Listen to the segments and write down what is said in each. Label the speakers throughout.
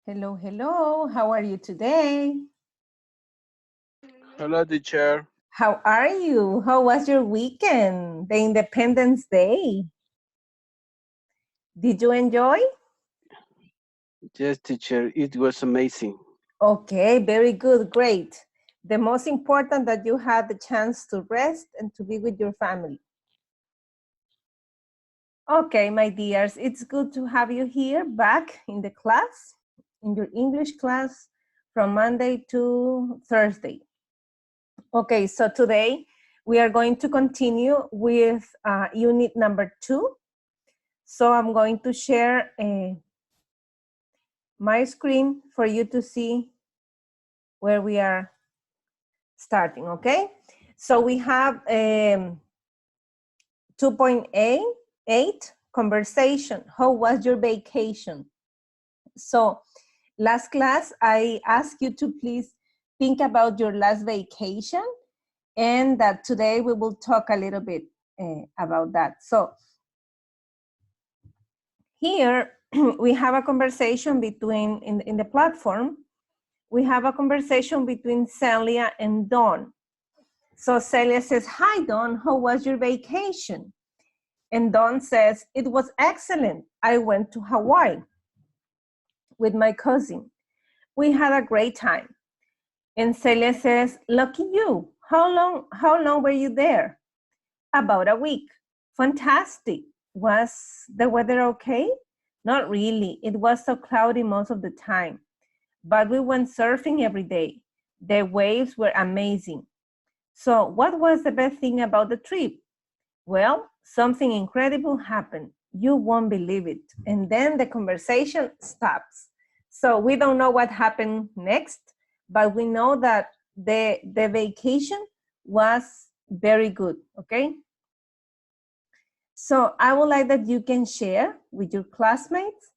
Speaker 1: Hello, hello. How are you today?
Speaker 2: Hello, teacher.
Speaker 1: How are you? How was your weekend? The Independence Day. Did you enjoy?
Speaker 2: Yes, teacher. It was amazing.
Speaker 1: Okay, very good, great. The most important that you had the chance to rest and to be with your family. Okay, my dears, it's good to have you here back in the class, in your English class from Monday to Thursday. Okay, so today we are going to continue with unit number 2. So I'm going to share my screen for you to see where we are starting, okay? So we have 2.8, conversation. How was your vacation? So last class, I asked you to please think about your last vacation, and that today we will talk a little bit about that. So here we have a conversation between, in the platform, we have a conversation between Celia and Dawn. So Celia says, hi Dawn, how was your vacation? And Dawn says, it was excellent. I went to Hawaii with my cousin. We had a great time. And Celia says, lucky you. How long were you there? About a week. Fantastic. Was the weather okay? Not really. It was so cloudy most of the time. But we went surfing every day. The waves were amazing. So what was the best thing about the trip? Well, something incredible happened. You won't believe it. And then the conversation stops. So we don't know what happened next, but we know that the vacation was very good, okay? So I would like that you can share with your classmates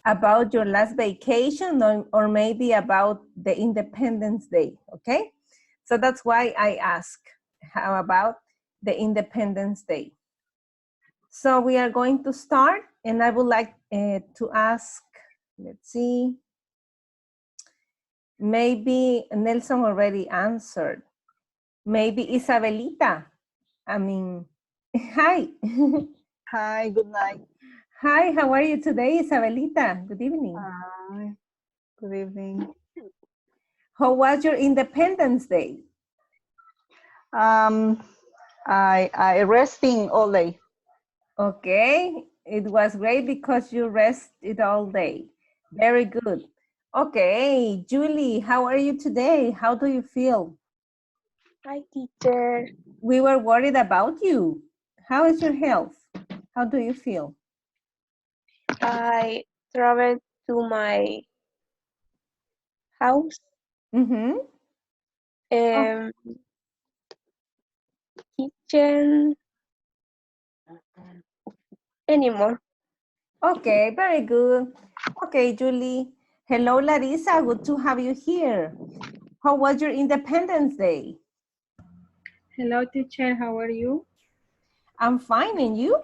Speaker 1: about your last vacation, or maybe about the Independence Day, okay? So that's why I ask, how about the Independence Day? So we are going to start, and I would like to ask, let's see, maybe Nelson already answered. Maybe Isabelita. I mean, hi.
Speaker 3: Hi, good night.
Speaker 1: Hi, how are you today, Isabelita? Good evening.
Speaker 3: Hi, good evening.
Speaker 1: How was your Independence Day?
Speaker 3: I resting all day.
Speaker 1: Okay, it was great because you rested all day. Very good. Okay, Julie, how are you today? How do you feel?
Speaker 4: Hi, teacher.
Speaker 1: We were worried about you. How is your health? How do you feel?
Speaker 4: I traveled to my house
Speaker 1: Mm-hmm.
Speaker 4: and kitchen anymore.
Speaker 1: Okay, very good. Okay, Julie. Hello, Larissa. Good to have you here. How was your Independence Day?
Speaker 5: Hello, teacher. How are you?
Speaker 1: I'm fine, and you?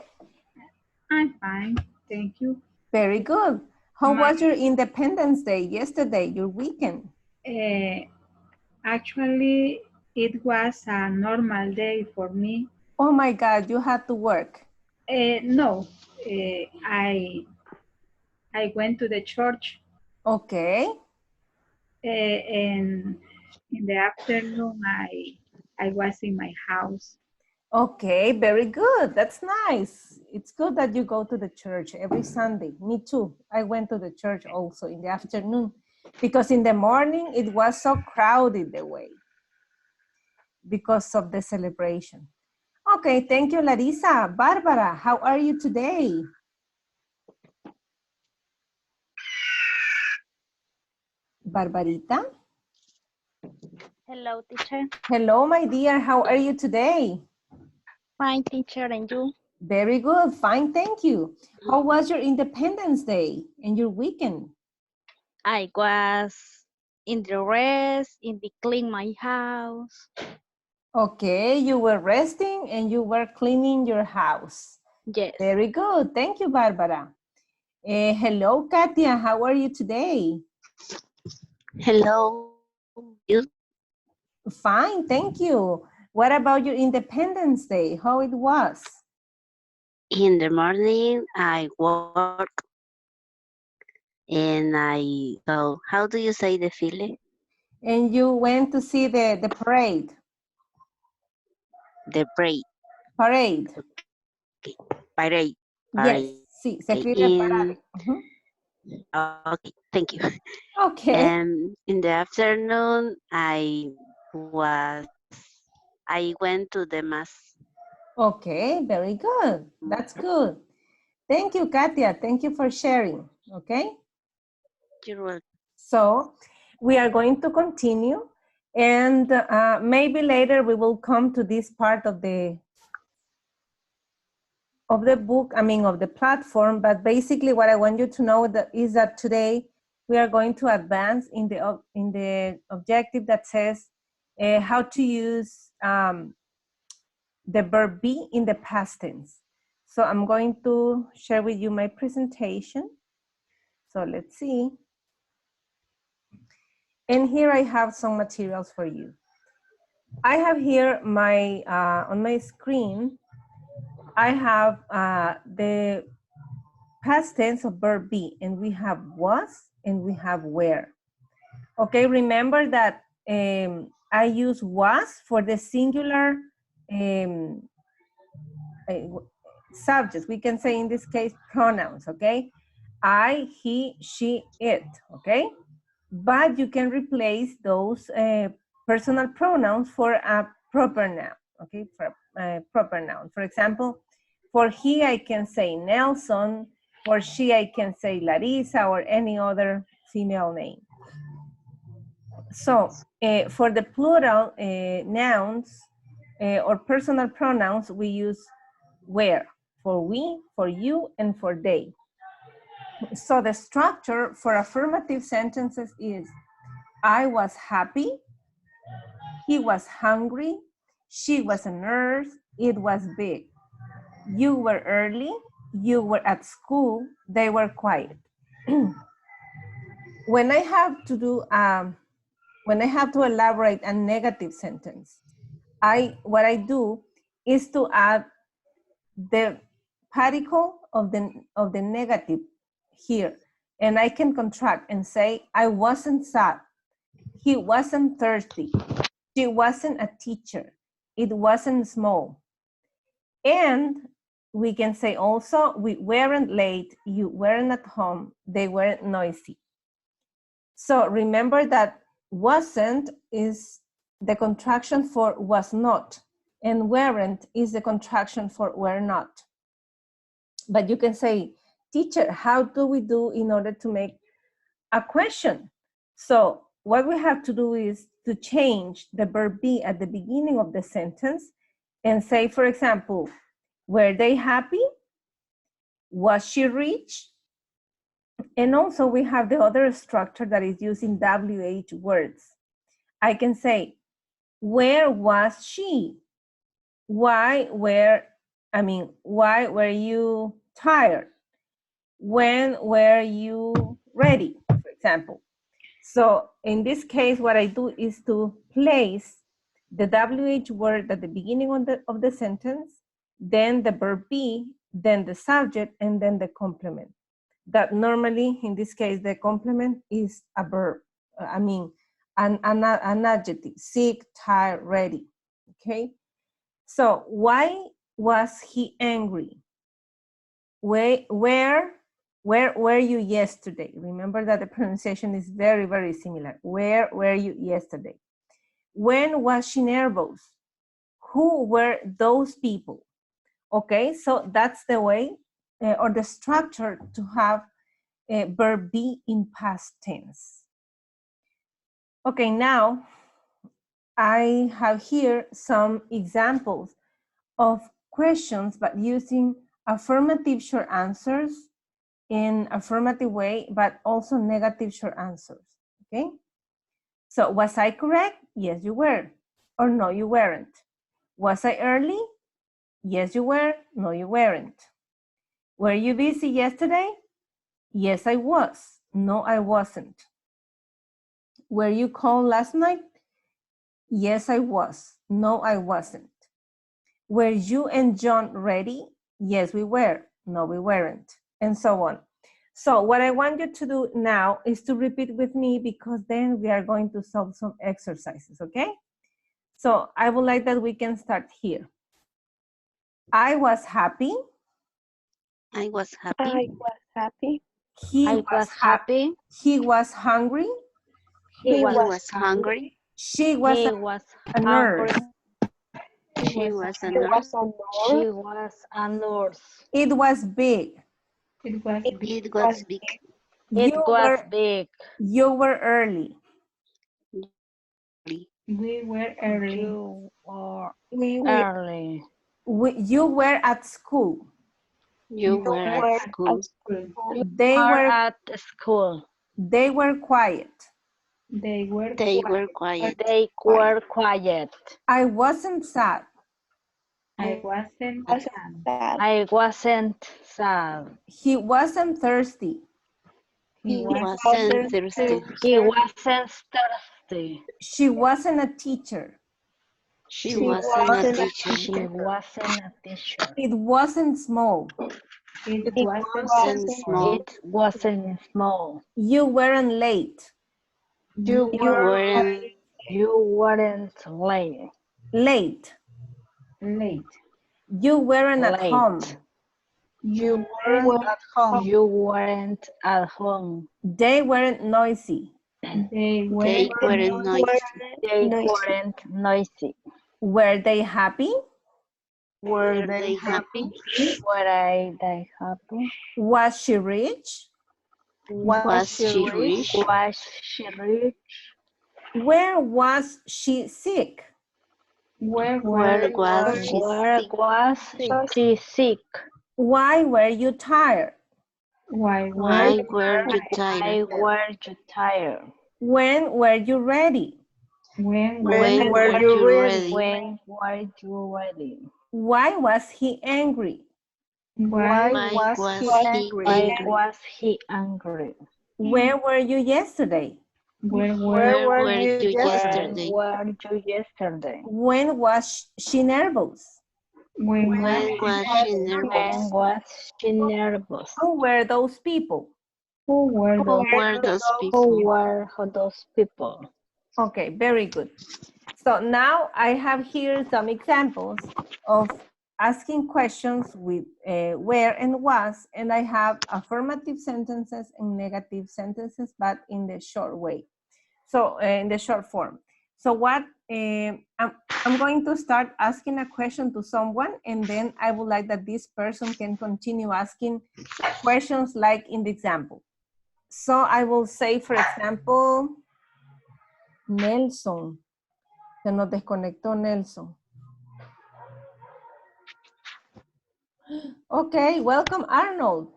Speaker 5: I'm fine. Thank you.
Speaker 1: Very good. How
Speaker 5: My
Speaker 1: was your Independence Day yesterday, your weekend?
Speaker 5: uh, actually, it was a normal day for me.
Speaker 1: Oh my God, you had to work.
Speaker 5: No, I went to the church,
Speaker 1: Okay.
Speaker 5: and in the afternoon I was in my house.
Speaker 1: Okay, very good. That's nice. It's good that you go to the church every Sunday. Me too. I went to the church also in the afternoon because in the morning it was so crowded the way because of the celebration. Okay, thank you, Larissa. Barbara, how are you today? Barbarita?
Speaker 6: Hello, teacher.
Speaker 1: Hello, my dear. How are you today?
Speaker 6: Fine, teacher, and you?
Speaker 1: Very good. Fine, thank you. How was your Independence Day and your weekend?
Speaker 6: I was in the rest, in the clean my house.
Speaker 1: Okay, you were resting and you were cleaning your house.
Speaker 6: Yes.
Speaker 1: Very good. Thank you, Barbara. Hello, Katia. How are you today?
Speaker 7: Hello. You
Speaker 1: Fine, thank you. What about your Independence Day? How it was?
Speaker 7: in the morning I work and I go. How do you say the feeling?
Speaker 1: And you went to see the parade.
Speaker 7: The break.
Speaker 1: Parade.
Speaker 7: Okay. Parade.
Speaker 1: Yes,
Speaker 7: Parade.
Speaker 1: sí, se
Speaker 7: Okay.
Speaker 1: escribe parade. Ujú.
Speaker 7: Okay. Thank you.
Speaker 1: Okay.
Speaker 7: In the afternoon I went to the mass.
Speaker 1: Okay, very good. That's good. Thank you, Katia. Thank you for sharing. Okay.
Speaker 7: You're welcome.
Speaker 1: So we are going to continue, and maybe later we will come to this part of the book, of the platform. But basically what I want you to know is that today we are going to advance in the objective that says how to use the verb be in the past tense. So I'm going to share with you my presentation. So let's see. And here I have some materials for you. I have here my on my screen, I have the past tense of verb be, and we have was and we have were. Okay, remember that I use was for the singular subjects. We can say in this case pronouns, okay? I, he, she, it, okay? But you can replace those personal pronouns for a proper noun, okay? For a proper noun. For example, for he, I can say Nelson. For she, I can say Larissa or any other female name. So for the plural nouns or personal pronouns, we use where, for we, for you, and for they. So the structure for affirmative sentences is I was happy, he was hungry, she was a nurse, it was big. You were early, you were at school, they were quiet. When I have to do, when I have to elaborate a negative sentence, what I do is to add the particle of the negative here, and I can contract and say I wasn't sad, he wasn't thirsty, she wasn't a teacher, it wasn't small. And we can say also we weren't late, you weren't at home, they weren't noisy. So remember that wasn't is the contraction for was not, and weren't is the contraction for were not. But you can say, teacher, how do we do in order to make a question? So what we have to do is to change the verb be at the beginning of the sentence and say, for example, were they happy? Was she rich? And also we have the other structure that is using WH words. I can say, where was she? Why were you tired? When were you ready, for example? So in this case, what I do is to place the WH word at the beginning of the sentence, then the verb be, then the subject, and then the complement. That normally, in this case, the complement is a verb. An adjective, sick, tired, ready, okay? So why was he angry? Where were you yesterday? Remember that the pronunciation is very, very similar. Where were you yesterday? When was she nervous? Who were those people? Okay, so that's the way or the structure to have verb be in past tense. Okay, now I have here some examples of questions, but using affirmative short answers in affirmative way, but also negative short answers, okay? So was I correct? Yes, you were. Or no, you weren't. Was I early? Yes, you were. No, you weren't. Were you busy yesterday? Yes, I was. No, I wasn't. Were you called last night? Yes, I was. No, I wasn't. Were you and John ready? Yes, we were. No, we weren't. And so on. So what I want you to do now is to repeat with me, because then we are going to solve some exercises, okay? So I would like that we can start here. I was happy.
Speaker 7: I was
Speaker 4: I
Speaker 7: happy.
Speaker 4: was happy.
Speaker 1: He
Speaker 6: I
Speaker 1: was
Speaker 6: was happy.
Speaker 1: He was hungry.
Speaker 4: He
Speaker 7: He
Speaker 4: was
Speaker 7: was hungry.
Speaker 1: She was
Speaker 6: He was
Speaker 1: a nurse.
Speaker 6: hungry.
Speaker 7: She was a
Speaker 4: He
Speaker 7: nurse.
Speaker 4: was a nurse.
Speaker 6: She was a nurse.
Speaker 1: It was big.
Speaker 5: It was big.
Speaker 7: It was big.
Speaker 6: It
Speaker 1: You
Speaker 6: was
Speaker 1: were
Speaker 6: big.
Speaker 1: you were early.
Speaker 5: We were early.
Speaker 6: You were
Speaker 4: We were
Speaker 6: early.
Speaker 1: You were at school.
Speaker 7: You were at
Speaker 4: at
Speaker 7: school.
Speaker 5: School.
Speaker 1: They
Speaker 6: Are
Speaker 1: were
Speaker 6: at school.
Speaker 1: quiet.
Speaker 5: They were
Speaker 7: They were quiet.
Speaker 6: They were quiet.
Speaker 1: I wasn't sad.
Speaker 5: I wasn't
Speaker 4: sad.
Speaker 6: I wasn't sad.
Speaker 1: He wasn't thirsty.
Speaker 5: He
Speaker 7: He
Speaker 5: was
Speaker 7: wasn't thirsty.
Speaker 6: He wasn't thirsty.
Speaker 1: She wasn't a teacher.
Speaker 7: She wasn't a teacher.
Speaker 6: She wasn't a teacher.
Speaker 1: It wasn't small.
Speaker 5: It
Speaker 4: It
Speaker 5: wasn't
Speaker 7: Wasn't small.
Speaker 6: It wasn't small.
Speaker 1: You weren't late.
Speaker 3: You
Speaker 7: You
Speaker 3: were
Speaker 7: weren't.
Speaker 6: You weren't late.
Speaker 1: Late.
Speaker 5: late.
Speaker 1: You weren't at
Speaker 6: Late.
Speaker 1: home.
Speaker 3: you weren't at home.
Speaker 6: You weren't at home.
Speaker 1: They weren't noisy.
Speaker 5: They were
Speaker 7: They weren't noisy.
Speaker 6: They weren't noisy.
Speaker 1: Were they happy?
Speaker 3: Were
Speaker 7: Were
Speaker 3: they
Speaker 7: they happy?
Speaker 6: Were they happy?
Speaker 1: Was she rich?
Speaker 7: Was she rich?
Speaker 6: Was she rich?
Speaker 1: Where was she sick?
Speaker 5: Where
Speaker 7: Where
Speaker 5: were
Speaker 7: was she
Speaker 6: Where
Speaker 7: sick?
Speaker 6: was she sick?
Speaker 1: Why were you tired?
Speaker 5: why
Speaker 7: Why
Speaker 5: were
Speaker 7: were you
Speaker 6: Why
Speaker 7: tired?
Speaker 6: were you tired?
Speaker 1: When were you ready?
Speaker 5: when
Speaker 7: When
Speaker 3: were
Speaker 7: were
Speaker 3: you
Speaker 7: you
Speaker 3: ready?
Speaker 7: ready?
Speaker 6: When were you ready?
Speaker 1: Why was he angry?
Speaker 5: why
Speaker 3: Why was he
Speaker 7: was he
Speaker 3: angry?
Speaker 6: Why
Speaker 7: angry?
Speaker 6: was he angry?
Speaker 1: Where were you yesterday?
Speaker 5: where
Speaker 3: Where
Speaker 7: Where
Speaker 3: were
Speaker 7: were
Speaker 3: you
Speaker 7: you
Speaker 6: When
Speaker 3: yesterday?
Speaker 7: yesterday?
Speaker 6: were you yesterday?
Speaker 1: When was she nervous?
Speaker 5: when
Speaker 7: When was she
Speaker 6: When
Speaker 7: nervous?
Speaker 6: was she nervous?
Speaker 1: Who were those people?
Speaker 5: who were
Speaker 7: Who
Speaker 5: those
Speaker 7: were those
Speaker 6: Who
Speaker 7: people?
Speaker 6: were those people?
Speaker 1: Okay, very good. So now I have here some examples of asking questions with where and was, and I have affirmative sentences and negative sentences, but in the short way. So in the short form. So what, I'm going to start asking a question to someone, and then I would like that this person can continue asking questions like in the example. So I will say, for example, Nelson. Se nos desconectó Nelson. Okay, welcome Arnold.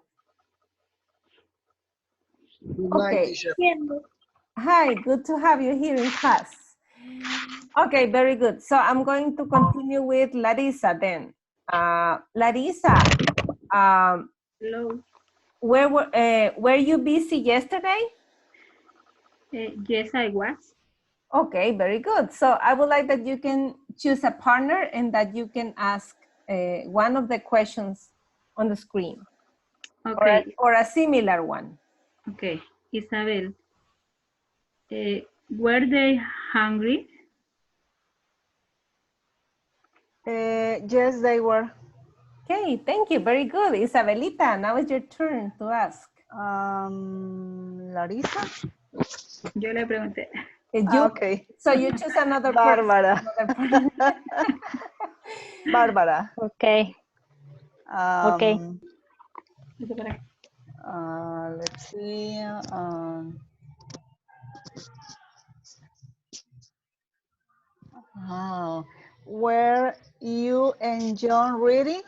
Speaker 1: Okay. Hi, good to have you here in class. Okay, very good. So I'm going to continue with Larissa then. Larissa,
Speaker 5: hello.
Speaker 1: were you busy yesterday?
Speaker 5: Yes, I was.
Speaker 1: Okay, very good. So I would like that you can choose a partner and that you can ask one of the questions on the screen.
Speaker 5: Okay,
Speaker 1: Or a similar one.
Speaker 5: okay. Isabel, were they hungry?
Speaker 3: Yes, they were.
Speaker 1: Okay, thank you. Very good. Isabelita, now it's your turn to ask.
Speaker 3: Larissa?
Speaker 5: Yo le pregunté.
Speaker 3: Okay.
Speaker 1: So you choose another
Speaker 3: Bárbara.
Speaker 1: person.
Speaker 3: Bárbara.
Speaker 6: Okay. Okay.
Speaker 3: Let's see. Were you and John ready?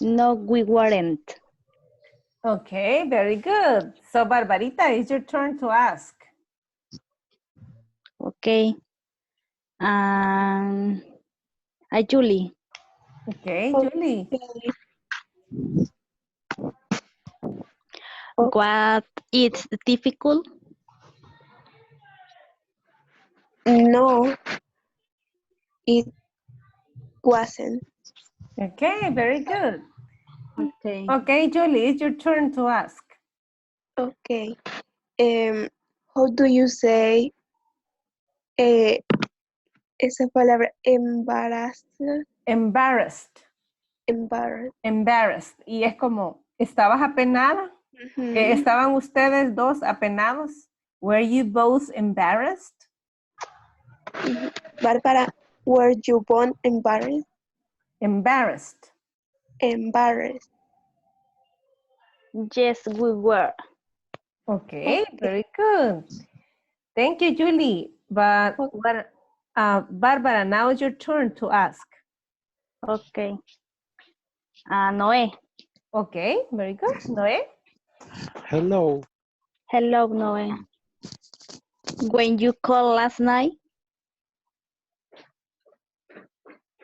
Speaker 6: No, we weren't.
Speaker 1: Okay, very good. So Barbarita, it's your turn to ask.
Speaker 6: Okay. Julie.
Speaker 1: Okay, Julie.
Speaker 6: What is difficult?
Speaker 4: No, it wasn't.
Speaker 1: Okay, very good.
Speaker 6: Okay.
Speaker 1: Okay, Julie, it's your turn to ask.
Speaker 4: Okay. How do you say esa palabra embarazada?
Speaker 1: Embarrassed.
Speaker 4: Embarrassed.
Speaker 1: Embarrassed. Y es como, ¿estabas apenada?
Speaker 4: Ujú.
Speaker 1: ¿Estaban ustedes dos apenados? Were you both embarrassed?
Speaker 4: Bárbara, were you born embarrassed?
Speaker 1: Embarrassed.
Speaker 4: Embarrassed.
Speaker 6: Yes, we were.
Speaker 1: Okay, very good. Thank you, Julie. But what, Barbara, now it's your turn to ask.
Speaker 6: Okay. Noé.
Speaker 1: Okay, very good. Noé?
Speaker 8: Hello.
Speaker 6: Hello, Noé. When you called last night,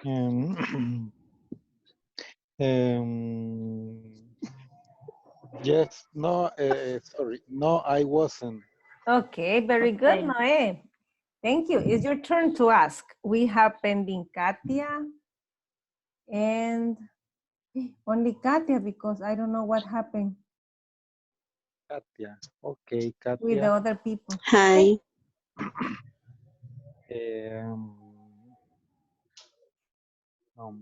Speaker 8: Um, um, yes, no, sorry, no, I wasn't.
Speaker 1: Okay, very good,
Speaker 6: Okay.
Speaker 1: Noé. Thank you. It's your turn to ask. We have pending Katia and only Katia because I don't know what happened
Speaker 8: Katia. Okay,
Speaker 1: with the
Speaker 8: Katia.
Speaker 1: other people.
Speaker 7: Hi.
Speaker 8: Um, um,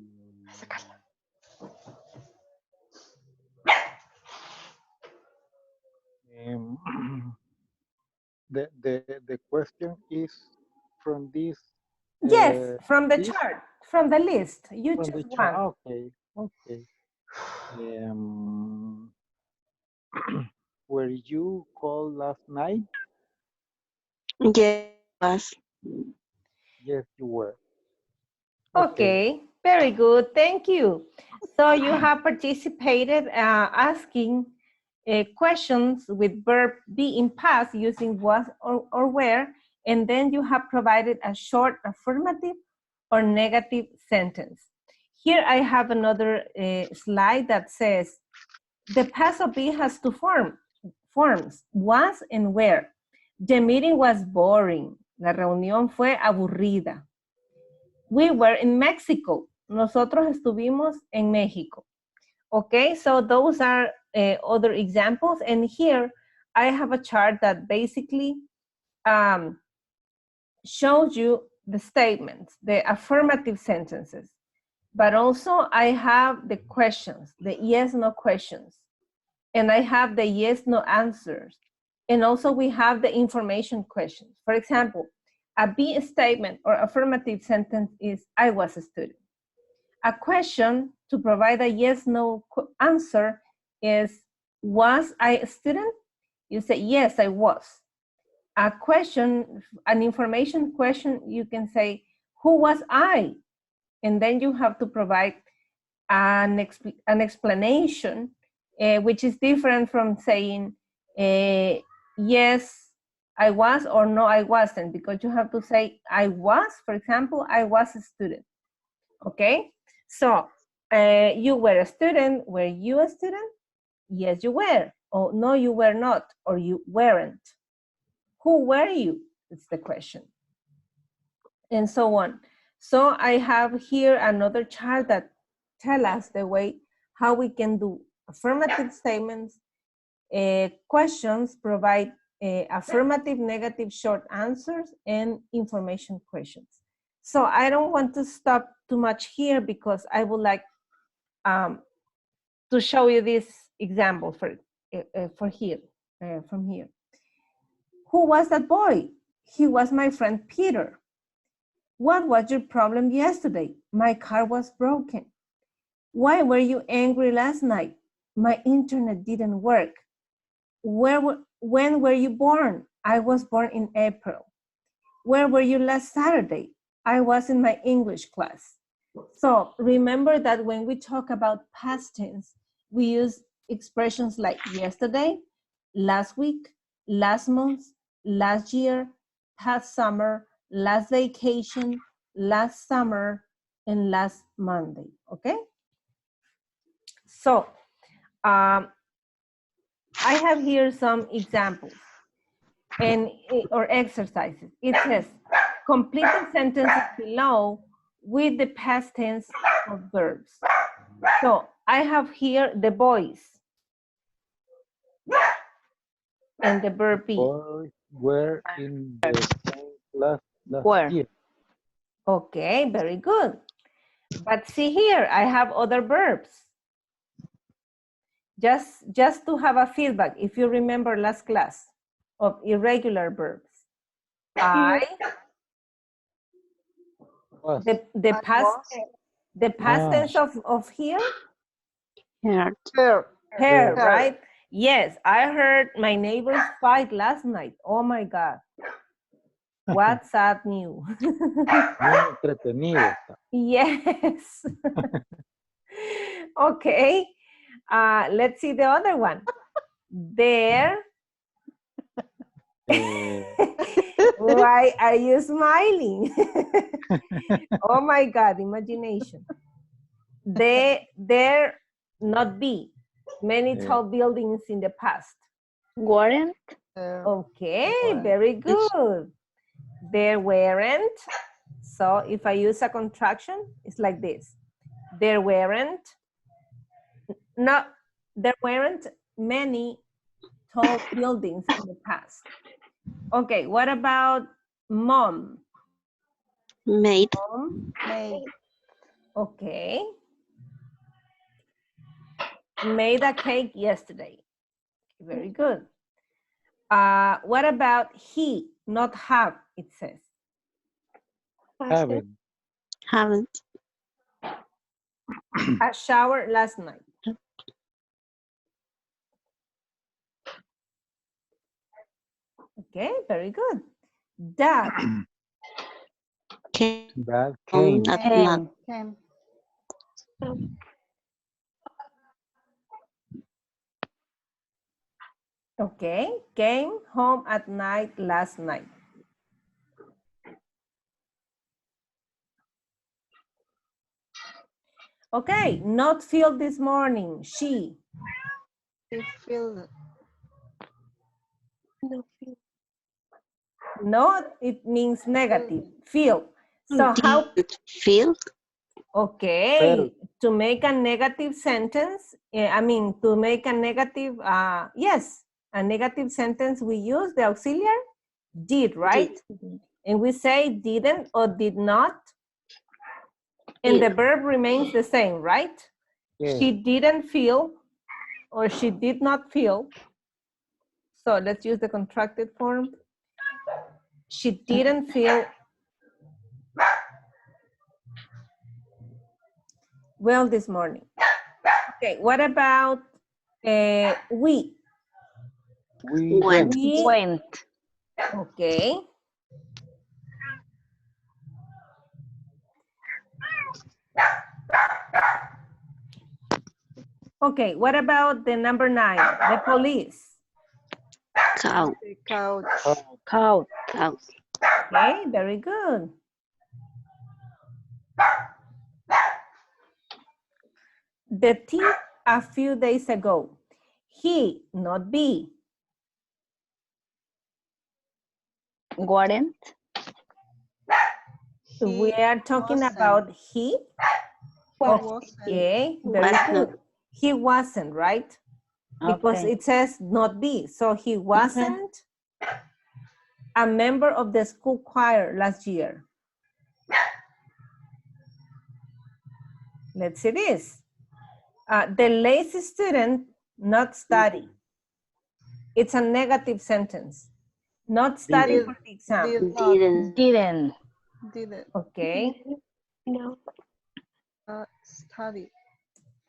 Speaker 8: um, the question is from this
Speaker 1: Yes, from the
Speaker 8: list,
Speaker 1: chart, from the list. You
Speaker 8: from
Speaker 1: choose
Speaker 8: the
Speaker 1: one.
Speaker 8: chart. Okay, okay. Were you called last night?
Speaker 7: Yes, was.
Speaker 8: Yes, you were.
Speaker 1: Okay, very good. Thank you. So you have participated asking questions with verb be in past using was or where, and then you have provided a short affirmative or negative sentence. Here I have another slide that says, the past of be has two forms, was and where. The meeting was boring. La reunión fue aburrida. We were in Mexico. Nosotros estuvimos en México. Okay, so those are other examples. And here I have a chart that basically shows you the statements, the affirmative sentences. But also I have the questions, the yes, no questions. And I have the yes, no answers. And also we have the information questions. For example, a be statement or affirmative sentence is, I was a student. A question to provide a yes, no answer is, was I a student? You say, yes, I was. A question, an information question, you can say, who was I? And then you have to provide an explanation, which is different from saying, yes, I was, or no, I wasn't, because you have to say, I was, for example, I was a student. Okay, so you were a student. Were you a student? Yes, you were. Or no, you were not, or you weren't. Who were you? It's the question. And so on. So I have here another chart that tell us the way how we can do affirmative statements, questions, provide affirmative, negative, short answers, and information questions. So I don't want to stop too much here because I would like to show you this example for here, from here. Who was that boy? He was my friend Peter. What was your problem yesterday? My car was broken. Why were you angry last night? My internet didn't work. When were you born? I was born in April. Where were you last Saturday? I was in my English class. So remember that when we talk about past tense, we use expressions like yesterday, last week, last month, last year, past summer, last vacation, last summer, and last Monday, okay? So I have here some examples and or exercises. It says, complete the sentences below with the past tense of verbs. So I have here the boys and the verb be.
Speaker 8: Boys were in the same class last
Speaker 6: Were.
Speaker 8: year.
Speaker 1: Okay, very good. But see here, I have other verbs. Just to have a feedback, if you remember last class of irregular verbs. I,
Speaker 8: Was.
Speaker 1: the past
Speaker 8: Ah.
Speaker 1: tense of here,
Speaker 7: Heard.
Speaker 3: Her.
Speaker 1: her,
Speaker 3: Her.
Speaker 1: right? Yes, I heard my neighbors fight last night. Oh my God. What sad news.
Speaker 8: Muy entretenido está.
Speaker 1: Yes. Okay. Let's see the other one. There. Why are you smiling? Oh my God, imagination. There not be many tall buildings in the past.
Speaker 6: Weren't.
Speaker 1: Okay,
Speaker 3: Weren't.
Speaker 1: very good. There weren't. So if I use a contraction, it's like this. There weren't many tall buildings in the past. Okay, what about mom?
Speaker 7: Made.
Speaker 1: Mom,
Speaker 3: Made.
Speaker 1: okay. Made a cake yesterday. Very good. What about he, not have, it says.
Speaker 8: Haven't.
Speaker 7: Haven't.
Speaker 1: A shower last night. Okay, very good. Dad.
Speaker 7: Came.
Speaker 8: That came.
Speaker 7: At
Speaker 3: Came.
Speaker 7: night.
Speaker 3: Came.
Speaker 1: Okay, came home at night last night. Okay, not filled this morning. She.
Speaker 3: She filled.
Speaker 1: Not, it means negative. Feel. So how?
Speaker 7: Didn't feel.
Speaker 1: Okay,
Speaker 8: Felt.
Speaker 1: to make a negative sentence, to make a negative, yes, a negative sentence, we use the auxiliary did, right?
Speaker 7: Did.
Speaker 1: And we say didn't or did not. And the verb remains the same, right?
Speaker 8: Yes.
Speaker 1: She didn't feel or she did not feel. So let's use the contracted form. She didn't feel well this morning. Okay, what about we?
Speaker 8: We
Speaker 7: Went.
Speaker 6: Went.
Speaker 1: Okay. Okay, what about the number 9, the police?
Speaker 7: Cow.
Speaker 3: The couch.
Speaker 6: Cow.
Speaker 7: Cow.
Speaker 1: Okay, very good. The thief a few days ago. He, not be.
Speaker 6: Weren't.
Speaker 1: We are talking
Speaker 3: wasn't.
Speaker 1: about he.
Speaker 3: Wasn't.
Speaker 1: Okay, very
Speaker 7: Wasn't.
Speaker 1: good. He wasn't, right? Because
Speaker 6: Okay.
Speaker 1: it says not be. So he wasn't a member of the school choir last year. Let's see this. The lazy student not study. It's a negative sentence. Not study
Speaker 3: Did-
Speaker 1: for the exam.
Speaker 3: Did not.
Speaker 7: Didn't.
Speaker 6: Didn't.
Speaker 3: Didn't.
Speaker 1: Okay.
Speaker 4: No.
Speaker 3: Study.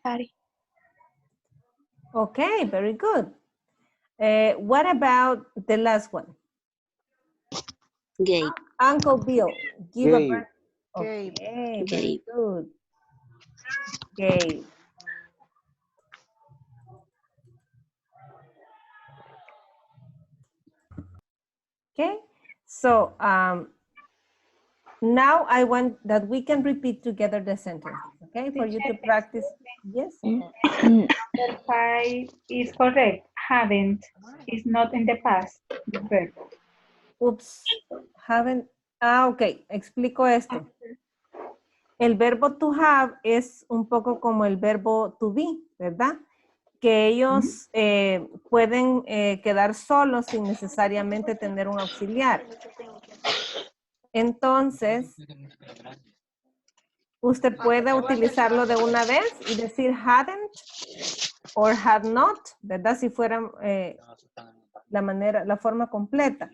Speaker 4: Sorry.
Speaker 1: Okay, very good. What about the last one?
Speaker 7: Gave.
Speaker 1: Uncle Bill, give a
Speaker 8: Gave.
Speaker 1: birth.
Speaker 3: Gave.
Speaker 1: Okay, very
Speaker 7: Gave.
Speaker 1: good. Gave. Okay, so now I want that we can repeat together the sentences, okay, for you to practice. Yes.
Speaker 5: Number 5 is correct. haven't is not in the past. The verb.
Speaker 1: Oops, haven't. Ah, ok, explico esto. El verbo to have es un poco como el verbo to be, ¿verdad? Que ellos pueden quedar solos sin necesariamente tener un auxiliar. Entonces, usted puede utilizarlo de una vez y decir hadn't or had not, ¿verdad? Si fuera la forma completa.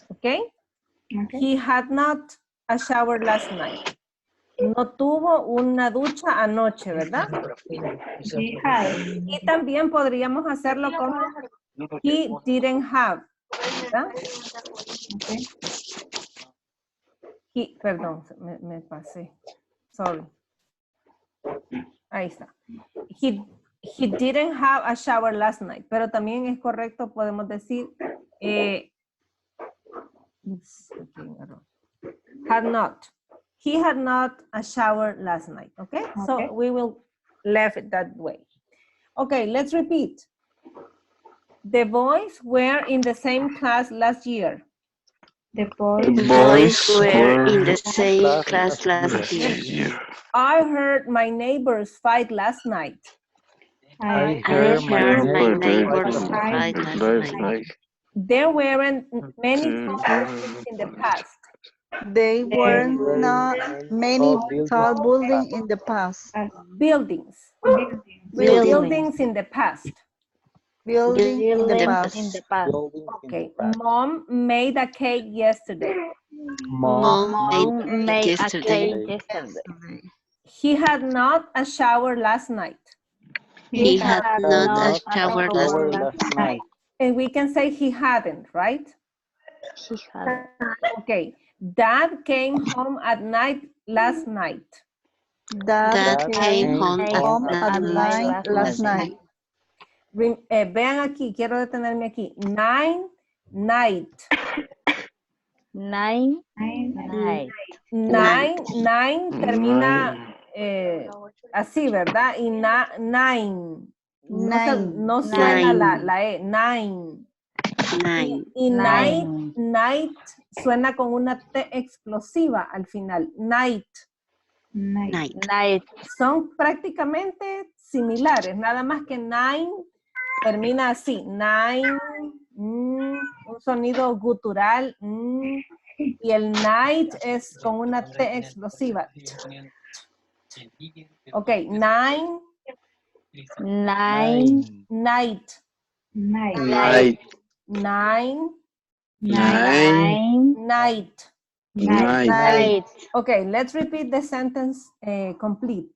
Speaker 1: ¿Ok? He had not a shower last night. No tuvo una ducha anoche, ¿verdad?
Speaker 5: He had.
Speaker 1: Y también podríamos hacerlo como he didn't have, ¿verdad?
Speaker 5: Okay.
Speaker 1: Perdón, me pasé. Sorry. Ahí está. He didn't have a shower last night. Pero también es correcto, podemos decir had not. He had not a shower last night. Okay? So we will leave it that way. Okay, let's repeat. The boys were in the same class last year.
Speaker 5: The boys
Speaker 7: Boys were in the same class last year.
Speaker 1: I heard my neighbors fight last night.
Speaker 5: I
Speaker 7: I heard my
Speaker 8: neighbors
Speaker 7: neighbors
Speaker 8: fight
Speaker 7: fight last night.
Speaker 1: There weren't many tall buildings in the past.
Speaker 3: There were not many tall buildings in the past.
Speaker 1: Buildings.
Speaker 3: Buildings.
Speaker 1: In the past.
Speaker 3: Building in the past.
Speaker 6: In the past.
Speaker 1: Okay. Mom made a cake yesterday.
Speaker 7: Mom
Speaker 6: Mom
Speaker 7: made
Speaker 6: made a
Speaker 7: yesterday.
Speaker 6: cake yesterday.
Speaker 1: He had not a shower last night.
Speaker 7: He had not a shower last night.
Speaker 1: And we can say he hadn't, right?
Speaker 6: He had.
Speaker 1: Okay. Dad came home at night last night.
Speaker 3: Dad
Speaker 7: came
Speaker 3: home
Speaker 7: home
Speaker 3: at night last night.
Speaker 1: Vean aquí, quiero detenerme aquí. Night.
Speaker 6: Nine.
Speaker 1: Nine termina así, ¿verdad? Y nine. No suena la E. Nine. Y night suena con una T explosiva al final. Night. Son prácticamente similares, nada más que nine termina así. Nine, un sonido gutural. Y el night es con una T explosiva. Ok, night. Okay, let's repeat the sentence complete.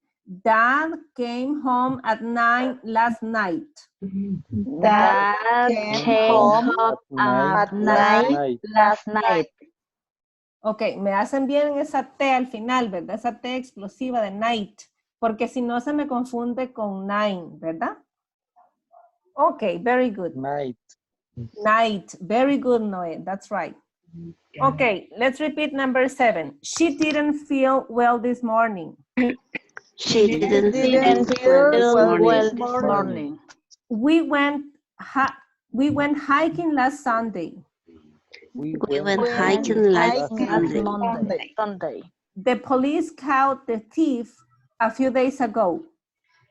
Speaker 1: Dad came home at 9 last night.
Speaker 6: Dad came home at night last night.
Speaker 1: Ok, me hacen bien esa T al final, ¿verdad? Esa T explosiva de night, porque si no se me confunde con nine, ¿verdad? Ok, very good. Night, very good, Noé, that's right. Okay, let's repeat number 7. She didn't feel well this morning.
Speaker 7: She didn't
Speaker 6: Feel
Speaker 7: feel
Speaker 6: well
Speaker 7: this
Speaker 6: this morning.
Speaker 1: We went hiking last Sunday.
Speaker 7: We went hiking last
Speaker 6: Sunday.
Speaker 1: The police caught the thief a few days ago.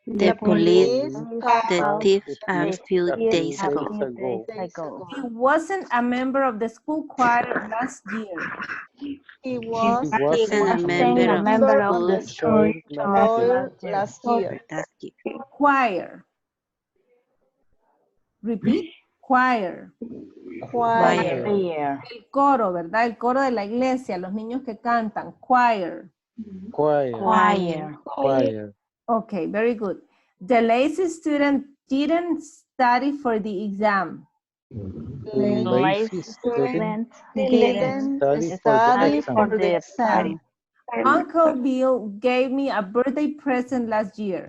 Speaker 7: The police the thief a few days ago.
Speaker 1: He wasn't a member of the school choir last year.
Speaker 3: He was
Speaker 7: Wasn't a member of the school
Speaker 3: last year.
Speaker 1: Choir. Repeat. Choir.
Speaker 3: Choir.
Speaker 1: El coro, ¿verdad? El coro de la iglesia, los niños que cantan. Choir. Okay, very good. The lazy student didn't study for the exam.
Speaker 6: Lazy student
Speaker 3: Didn't study for the exam.
Speaker 1: Uncle Bill gave me a birthday present last year.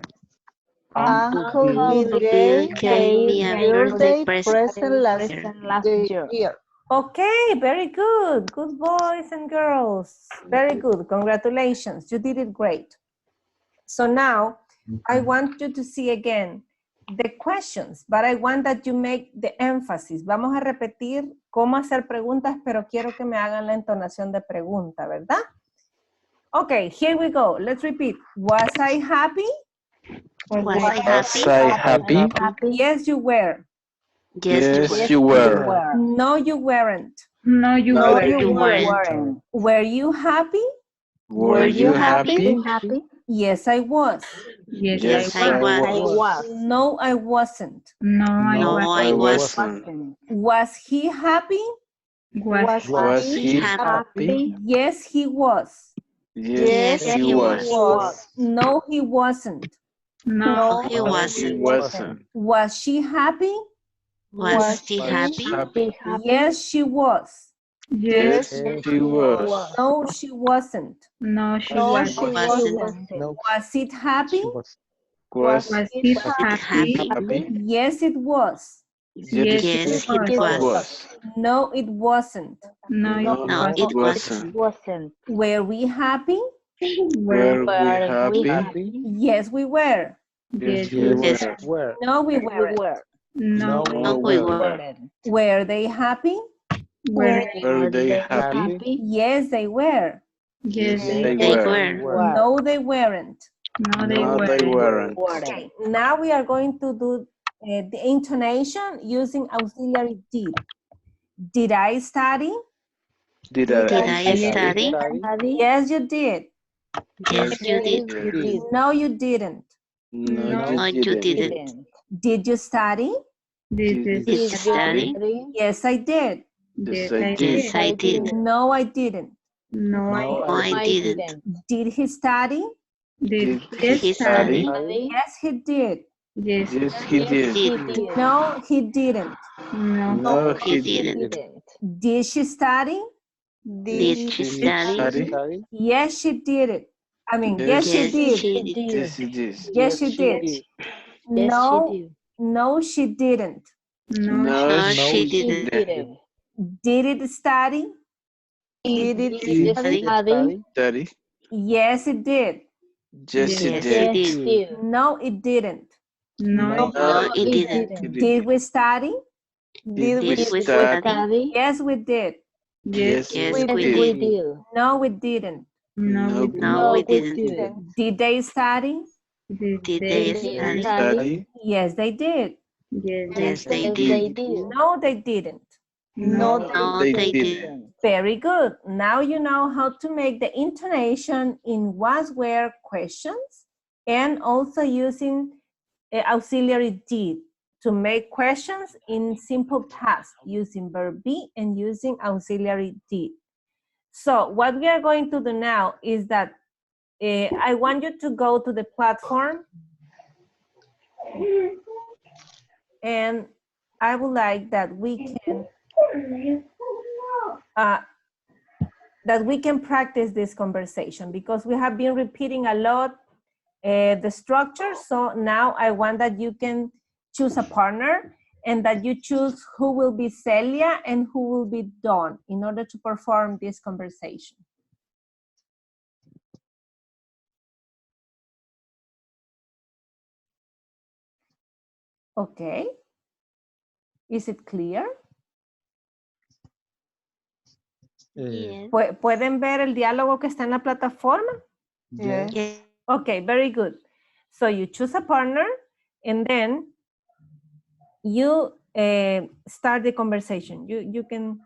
Speaker 3: Uncle Bill gave me a birthday present last year.
Speaker 1: Okay, very good. Good boys and girls. Very good. Congratulations. You did it great. So now I want you to see again the questions, but I want that you make the emphasis. Vamos a repetir cómo hacer preguntas, pero quiero que me hagan la entonación de pregunta, ¿verdad? Okay, here we go. Let's repeat. Was I happy?
Speaker 7: Was I
Speaker 2: Was
Speaker 7: happy?
Speaker 2: I happy?
Speaker 1: Yes, you were.
Speaker 2: Yes, you were.
Speaker 1: No, you weren't.
Speaker 5: No, you
Speaker 3: No,
Speaker 5: weren't.
Speaker 3: you
Speaker 7: weren't.
Speaker 3: weren't.
Speaker 1: Were you happy?
Speaker 2: Were you happy?
Speaker 1: Yes, I was.
Speaker 5: Yes,
Speaker 2: Yes,
Speaker 5: I was.
Speaker 2: I was.
Speaker 1: No, I wasn't.
Speaker 5: No, I
Speaker 7: No,
Speaker 5: was.
Speaker 7: I
Speaker 2: I
Speaker 7: wasn't.
Speaker 2: wasn't.
Speaker 1: Was he happy?
Speaker 2: Was he happy?
Speaker 1: Yes, he was.
Speaker 2: Yes, he was.
Speaker 1: No, he wasn't.
Speaker 5: No,
Speaker 7: He
Speaker 2: No,
Speaker 7: wasn't.
Speaker 2: he wasn't.
Speaker 1: Was she happy?
Speaker 7: Was he
Speaker 2: Was
Speaker 7: happy?
Speaker 2: happy?
Speaker 1: Yes, she was.
Speaker 5: yes,
Speaker 2: She was.
Speaker 1: No, she wasn't.
Speaker 5: no, she
Speaker 3: No,
Speaker 5: was.
Speaker 3: she
Speaker 7: Wasn't.
Speaker 3: wasn't.
Speaker 8: No,
Speaker 1: Was it happy?
Speaker 8: she was.
Speaker 2: Was
Speaker 5: Was it
Speaker 7: happy?
Speaker 5: happy?
Speaker 2: happy?
Speaker 1: Yes, it was.
Speaker 5: Yes,
Speaker 7: Yes,
Speaker 5: it
Speaker 7: it
Speaker 5: was.
Speaker 7: was.
Speaker 1: No, it wasn't.
Speaker 5: No,
Speaker 2: No,
Speaker 5: it
Speaker 7: it
Speaker 2: wasn't.
Speaker 1: Were we happy?
Speaker 5: were.
Speaker 2: Were we happy?
Speaker 8: Happy?
Speaker 1: Yes, we were.
Speaker 5: Yes,
Speaker 2: we
Speaker 7: Yes.
Speaker 2: were.
Speaker 8: Where?
Speaker 1: No, we weren't.
Speaker 5: no,
Speaker 7: No, we were.
Speaker 1: Were they happy?
Speaker 5: were.
Speaker 2: Were they happy?
Speaker 1: Yes, they were.
Speaker 5: Yes,
Speaker 2: They
Speaker 7: They
Speaker 2: were.
Speaker 7: were.
Speaker 1: No, they weren't.
Speaker 5: no, they
Speaker 2: No, they
Speaker 5: weren't.
Speaker 2: weren't.
Speaker 1: Okay, now we are going to do the intonation using auxiliary did. Did I study?
Speaker 2: Did
Speaker 7: Did
Speaker 2: I?
Speaker 7: I study?
Speaker 1: Yes, you did.
Speaker 7: Yes, you did.
Speaker 1: No, you didn't.
Speaker 2: No,
Speaker 7: No,
Speaker 2: you
Speaker 7: you
Speaker 2: didn't.
Speaker 7: didn't.
Speaker 1: Did you study?
Speaker 5: This
Speaker 2: Did
Speaker 7: Did
Speaker 5: is
Speaker 7: you study?
Speaker 1: Yes, I did.
Speaker 2: Yes,
Speaker 5: yes,
Speaker 2: I
Speaker 5: I
Speaker 2: did.
Speaker 7: Yes, I did.
Speaker 1: No, I didn't.
Speaker 5: No,
Speaker 8: No,
Speaker 7: No, I didn't.
Speaker 1: Did he study?
Speaker 5: did
Speaker 2: Did
Speaker 5: he
Speaker 7: he
Speaker 5: study?
Speaker 7: study?
Speaker 1: Yes, he did.
Speaker 5: Yes,
Speaker 2: Yes, he did.
Speaker 7: Did.
Speaker 1: No, he didn't.
Speaker 5: no,
Speaker 2: No,
Speaker 7: He
Speaker 2: he
Speaker 7: didn't.
Speaker 2: didn't.
Speaker 1: Did she study?
Speaker 7: Did she
Speaker 2: Did
Speaker 7: study?
Speaker 2: study?
Speaker 1: Yes, she did it. I mean, yes,
Speaker 2: Yes,
Speaker 1: she
Speaker 7: Yes,
Speaker 1: did.
Speaker 7: she did.
Speaker 2: Yes, he did.
Speaker 1: Yes, she did. No, she didn't.
Speaker 5: no,
Speaker 2: No,
Speaker 7: No,
Speaker 2: she
Speaker 7: she didn't.
Speaker 1: Did it study?
Speaker 3: Did it
Speaker 2: did
Speaker 7: Study?
Speaker 2: study.
Speaker 1: Yes, it did.
Speaker 2: Yes, he
Speaker 7: Yes,
Speaker 2: did.
Speaker 7: she did.
Speaker 1: No, it didn't.
Speaker 5: no,
Speaker 7: No, it
Speaker 2: he
Speaker 7: didn't.
Speaker 1: Did we study?
Speaker 2: Did we
Speaker 7: Did we
Speaker 2: study?
Speaker 7: study?
Speaker 1: Yes, we did.
Speaker 5: yes,
Speaker 7: Yes,
Speaker 3: we
Speaker 7: we did.
Speaker 1: No, we didn't.
Speaker 5: no,
Speaker 2: No,
Speaker 7: No, we didn't.
Speaker 1: Did they study?
Speaker 5: did
Speaker 7: Did
Speaker 5: they
Speaker 7: they study?
Speaker 2: study.
Speaker 1: Yes, they did.
Speaker 5: Yes,
Speaker 7: Yes, they did.
Speaker 1: No, they didn't.
Speaker 5: no,
Speaker 7: No,
Speaker 2: They
Speaker 7: they
Speaker 2: didn't.
Speaker 7: didn't.
Speaker 1: Very good. Now you know how to make the intonation in was, where questions and also using auxiliary did to make questions in simple past using verb be and using auxiliary did. So what we are going to do now is that I want you to go to the platform and I would like that we can practice this conversation because we have been repeating a lot the structure. So now I want that you can choose a partner and that you choose who will be Celia and who will be Dawn in order to perform this conversation. Okay. Is it clear?
Speaker 7: Yes.
Speaker 1: ¿Pueden ver el diálogo que está en la plataforma?
Speaker 3: Yes.
Speaker 7: Yes.
Speaker 1: Okay, very good. So you choose a partner and then you start the conversation. You can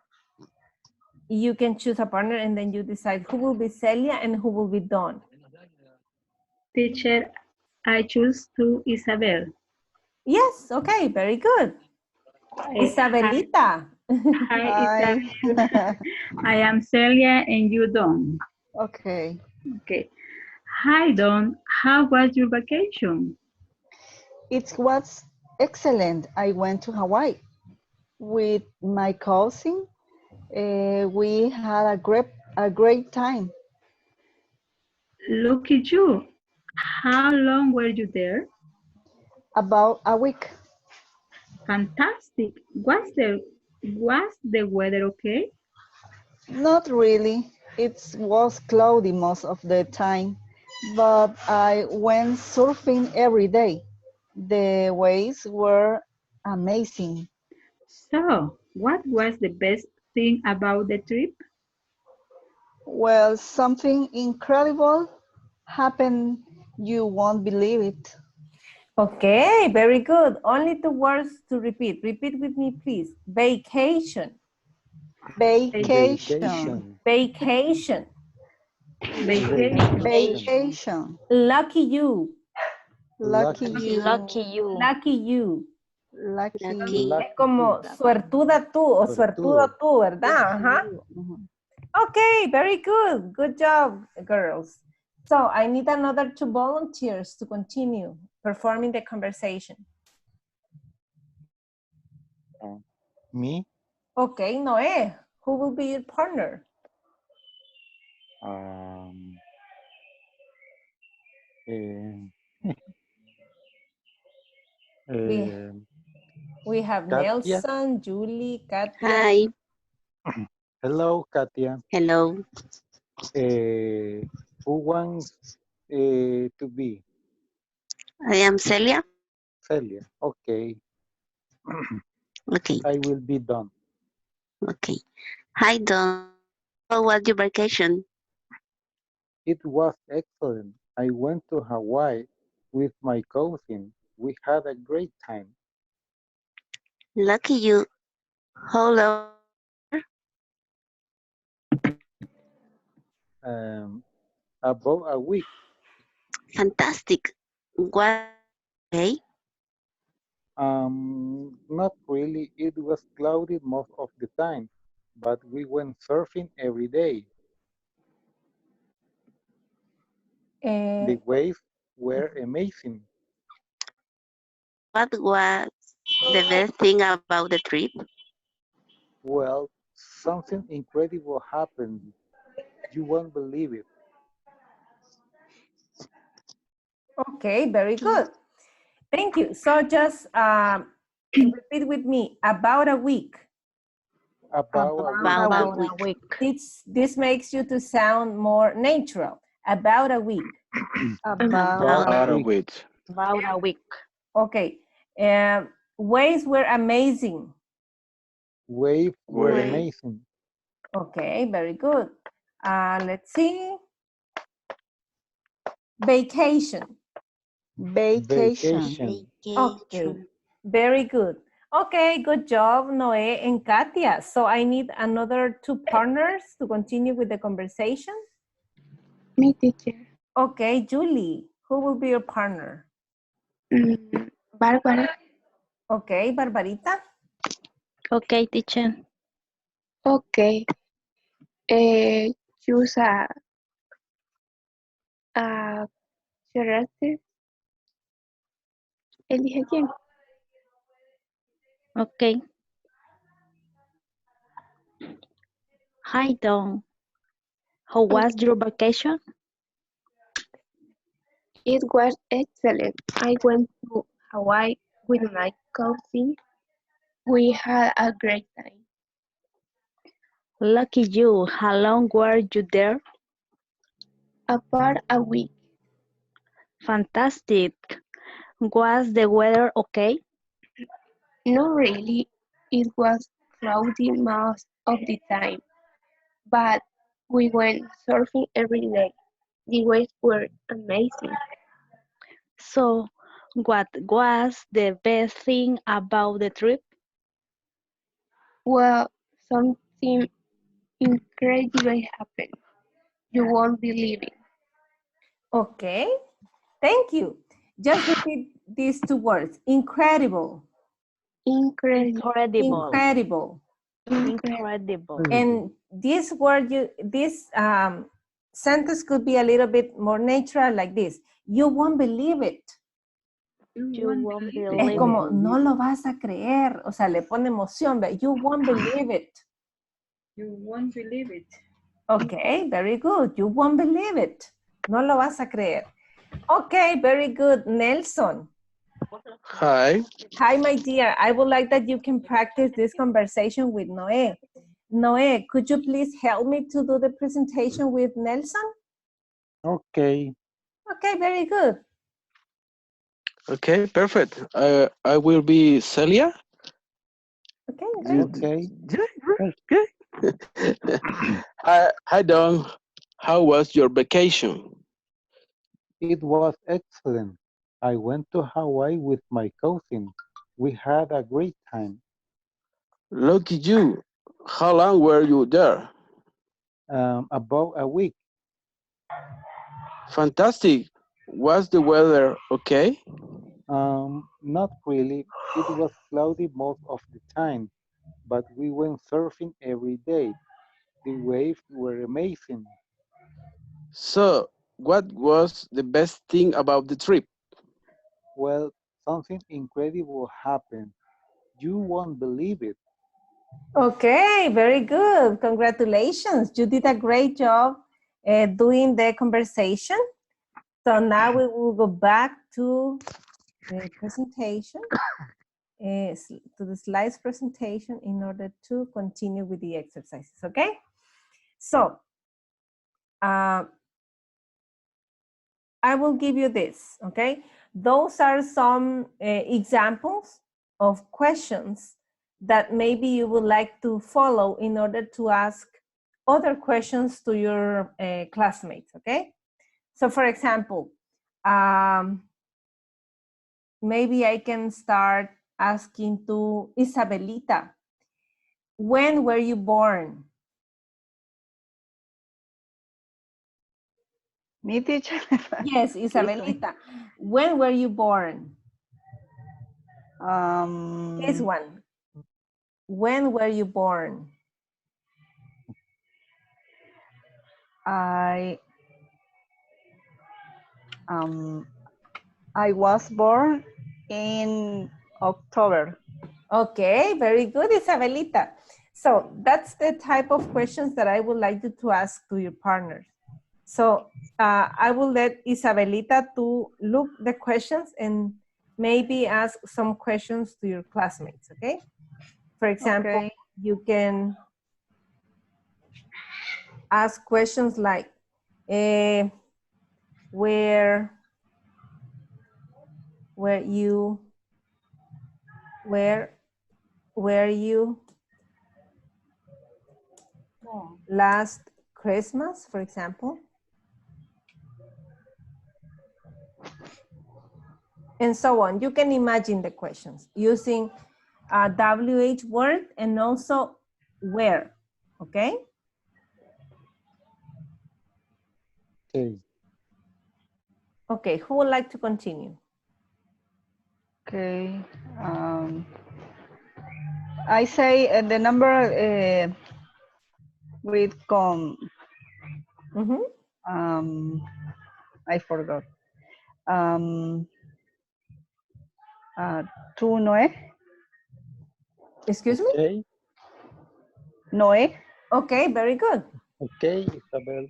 Speaker 1: choose a partner and then you decide who will be Celia and who will be Dawn.
Speaker 5: teacher, I choose to Isabel.
Speaker 1: Yes, okay, very good. Isabelita.
Speaker 5: Hi, Isabel. I am Celia and you Don.
Speaker 3: Okay.
Speaker 5: Okay. Hi, Don. How was your vacation?
Speaker 3: It was excellent. I went to Hawaii with my cousin. We had a great time.
Speaker 5: Look at you. How long were you there?
Speaker 3: About a week.
Speaker 5: Fantastic. Was the weather okay?
Speaker 3: Not really. It was cloudy most of the time, but I went surfing every day. The waves were amazing.
Speaker 5: So, what was the best thing about the trip?
Speaker 3: Well, something incredible happened. You won't believe it.
Speaker 1: Okay, very good. Only 2 words to repeat. Repeat with me, please. Vacation.
Speaker 3: Vacation.
Speaker 1: Vacation.
Speaker 5: Vacation.
Speaker 3: Vacation.
Speaker 1: Lucky you.
Speaker 3: Lucky you.
Speaker 6: Lucky you.
Speaker 1: Lucky you.
Speaker 3: Lucky
Speaker 6: Lucky.
Speaker 3: you.
Speaker 1: Es como suertuda tú o suertudo tú, ¿verdad? Ajá.
Speaker 3: Ujú.
Speaker 1: Okay, very good. Good job, girls. So I need another 2 volunteers to continue performing the conversation.
Speaker 8: Me?
Speaker 1: Okay, Noé, who will be your partner?
Speaker 8: Um, eh,
Speaker 1: We,
Speaker 8: eh,
Speaker 1: we have
Speaker 8: Katia.
Speaker 1: Nelson, Julie, Katia.
Speaker 7: Hi.
Speaker 8: Hello, Katia.
Speaker 7: Hello.
Speaker 8: Who wants to be?
Speaker 7: I am Celia.
Speaker 8: Celia. Okay.
Speaker 7: Okay.
Speaker 8: I will be done.
Speaker 7: Okay. Hi, Don. How was your vacation?
Speaker 8: It was excellent. I went to Hawaii with my cousin. We had a great time.
Speaker 7: Lucky you. How long?
Speaker 8: About a week.
Speaker 7: Fantastic. What? Okay.
Speaker 8: Not really. It was cloudy most of the time, but we went surfing every day. The waves were amazing.
Speaker 7: What was the best thing about the trip?
Speaker 8: Well, something incredible happened. You won't believe it.
Speaker 1: Okay, very good. Thank you. So just repeat with me, about a week.
Speaker 8: About
Speaker 7: About a week.
Speaker 1: This makes you to sound more natural. About a week.
Speaker 2: About a week.
Speaker 6: About a week.
Speaker 1: Okay. Waves were amazing.
Speaker 8: Waves were amazing.
Speaker 1: Okay, very good. Let's see. Vacation.
Speaker 3: Vacation.
Speaker 1: Okay, very good. Okay, good job, Noé and Katia. So I need another 2 partners to continue with the conversation.
Speaker 4: Me, teacher.
Speaker 1: Okay, Julie, who will be your partner?
Speaker 4: Barbara.
Speaker 1: Okay, Barbarita.
Speaker 6: Okay, teacher.
Speaker 4: Okay. Choose a character. Elige quién.
Speaker 6: Okay. Hi, Don. How was your vacation?
Speaker 4: It was excellent. I went to Hawaii with my cousin. We had a great time.
Speaker 6: Lucky you. How long were you there?
Speaker 4: About a week.
Speaker 6: Fantastic. Was the weather okay?
Speaker 4: Not really. It was cloudy most of the time, but we went surfing every day. The waves were amazing.
Speaker 6: So, what was the best thing about the trip?
Speaker 4: Well, something incredible happened. You won't believe it.
Speaker 1: Okay, thank you. Just repeat these 2 words. Incredible.
Speaker 4: Incredible.
Speaker 6: Incredible.
Speaker 1: Incredible.
Speaker 6: Incredible.
Speaker 1: And this word, this sentence could be a little bit more natural like this. You won't believe it.
Speaker 6: You won't
Speaker 1: Es
Speaker 6: believe
Speaker 1: como,
Speaker 6: it.
Speaker 1: no lo vas a creer. O sea, le pone emoción. But you won't believe it.
Speaker 5: You won't believe it.
Speaker 1: Okay, very good. You won't believe it. No lo vas a creer. Okay, very good. Nelson.
Speaker 2: Hi.
Speaker 1: Hi, my dear. I would like that you can practice this conversation with Noé. Noé, could you please help me to do the presentation with Nelson?
Speaker 8: Okay.
Speaker 1: Okay, very good.
Speaker 2: Okay, perfect. I will be Celia.
Speaker 1: Okay, great.
Speaker 8: Okay.
Speaker 2: Hi, Don. How was your vacation?
Speaker 8: It was excellent. I went to Hawaii with my cousin. We had a great time.
Speaker 2: Lucky you. How long were you there?
Speaker 8: About a week.
Speaker 2: Fantastic. Was the weather okay?
Speaker 8: Not really. It was cloudy most of the time, but we went surfing every day. The waves were amazing.
Speaker 2: So, what was the best thing about the trip?
Speaker 8: Well, something incredible happened. You won't believe it.
Speaker 1: Okay, very good. Congratulations. You did a great job doing the conversation. So now we will go back to the presentation, to the slides presentation in order to continue with the exercises, okay? So, I will give you this, okay? Those are some examples of questions that maybe you would like to follow in order to ask other questions to your classmates, okay? So for example, maybe I can start asking to Isabelita, when were you born?
Speaker 3: Me, teacher?
Speaker 1: Yes,
Speaker 3: Excuse me.
Speaker 1: Isabelita, when were you born? This
Speaker 3: Um,
Speaker 1: one, when were you born?
Speaker 3: I um I was born in October.
Speaker 1: Okay, very good, Isabelita. So that's the type of questions that I would like you to ask to your partners. So I will let Isabelita to look the questions and maybe ask some questions to your classmates, okay? For example,
Speaker 3: Okay.
Speaker 1: you can ask questions like, where you last Christmas, for example? And so on. You can imagine the questions using a WH word and also where, okay?
Speaker 8: Okay.
Speaker 1: Okay, who would like to continue?
Speaker 3: Okay. I say the number with I forgot. Um, two Noé.
Speaker 1: Excuse me?
Speaker 8: Okay.
Speaker 3: Noé.
Speaker 1: Okay, very good.
Speaker 8: Okay, Isabel.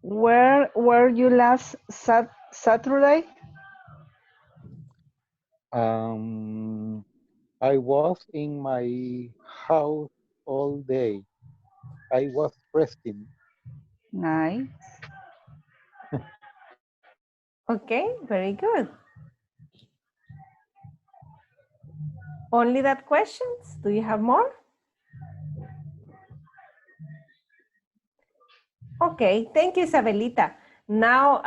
Speaker 3: Where were you last Saturday?
Speaker 8: I was in my house all day. I was resting.
Speaker 3: Nice.
Speaker 1: Okay, very good. Only that questions? Do you have more? Okay, thank you, Isabelita. Now,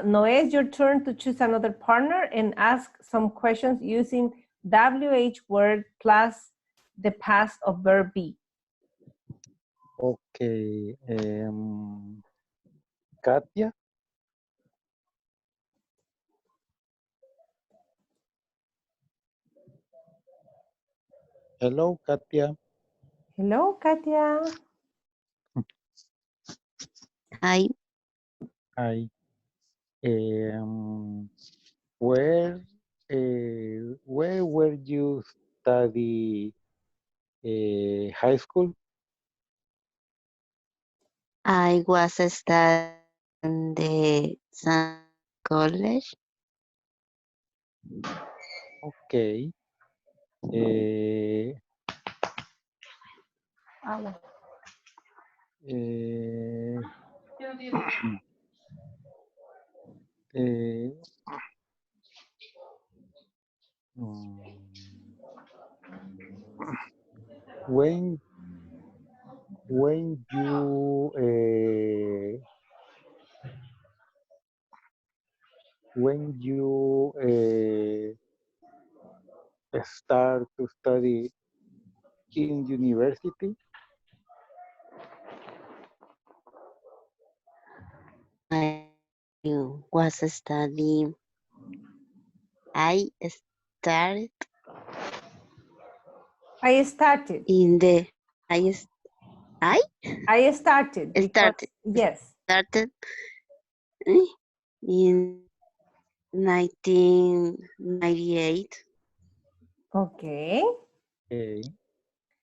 Speaker 1: Noé, it's your turn to choose another partner and ask some questions using WH word plus the past of verb be.
Speaker 8: Okay. Katia. Hello, Katia.
Speaker 1: Hello, Katia.
Speaker 7: Hi.
Speaker 8: Hi. Where where were you study high school?
Speaker 7: I was studying the San College.
Speaker 8: Okay. Eh, eh, Eh, mm, when when you start to study in university?
Speaker 7: I was studying. I started
Speaker 1: I started.
Speaker 7: in the I s- I
Speaker 1: I started because,
Speaker 7: started
Speaker 1: yes.
Speaker 7: started in 1998.
Speaker 1: Okay.
Speaker 8: Okay,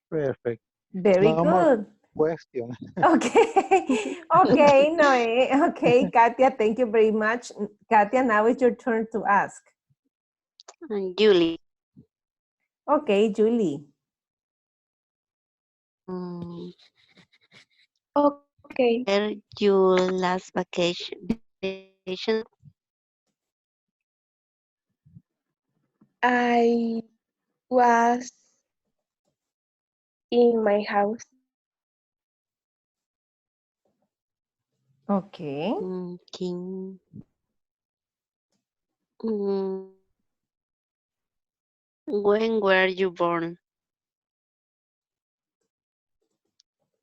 Speaker 8: perfect.
Speaker 1: Very
Speaker 8: No more
Speaker 1: good.
Speaker 8: question.
Speaker 1: Okay. Okay, Noe. Okay, Katia, thank you very much. Katia, now it's your turn to ask.
Speaker 7: Julie,
Speaker 1: Okay, Julie.
Speaker 7: mm,
Speaker 4: Okay.
Speaker 7: where your last vacation?
Speaker 4: I was in my house.
Speaker 1: Okay.
Speaker 7: King. Mm, when were you born?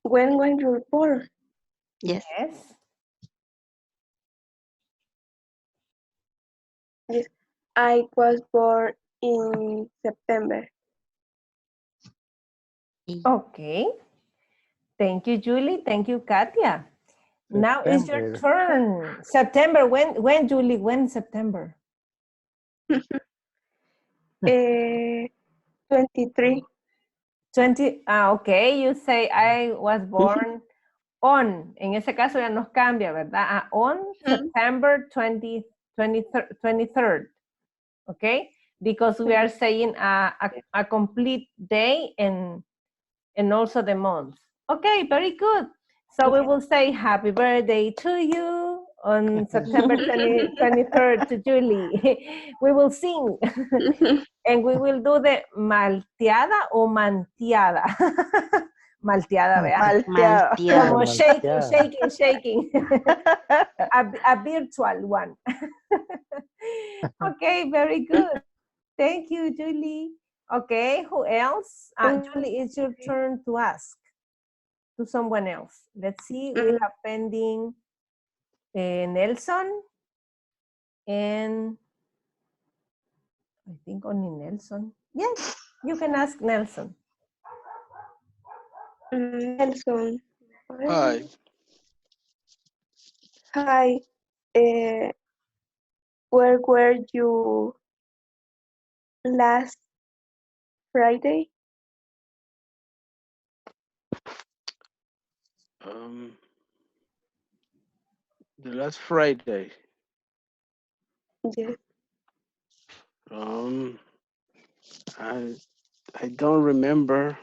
Speaker 4: When were you born?
Speaker 7: Yes.
Speaker 1: Yes.
Speaker 4: Yes. I was born in September.
Speaker 1: Okay. Thank you, Julie. Thank you, Katia. Now it's your
Speaker 8: September.
Speaker 1: turn. September. When, Julie? When September?
Speaker 4: 23.
Speaker 1: 20. Okay. You say I was born on. En ese caso ya nos cambia, ¿verdad? On September 23rd. Okay. Because we are saying a complete day and also the month. Okay, very good. So we will say happy birthday to you on September 23rd to Julie. We will sing and we will do the malteada o manteada. Malteada, vea.
Speaker 3: Malteado.
Speaker 1: Como
Speaker 7: Malteado.
Speaker 1: shaking. A virtual one. Okay, very good. Thank you, Julie. Okay, who else? Julie, it's your turn to ask to someone else. Let's see, we have pending Nelson and I think only Nelson. Yes, you can ask Nelson.
Speaker 4: Nelson.
Speaker 2: Hi.
Speaker 4: Hi. Uh, where were you last Friday?
Speaker 2: Um, the last Friday.
Speaker 4: Yes.
Speaker 2: Um, I I don't remember.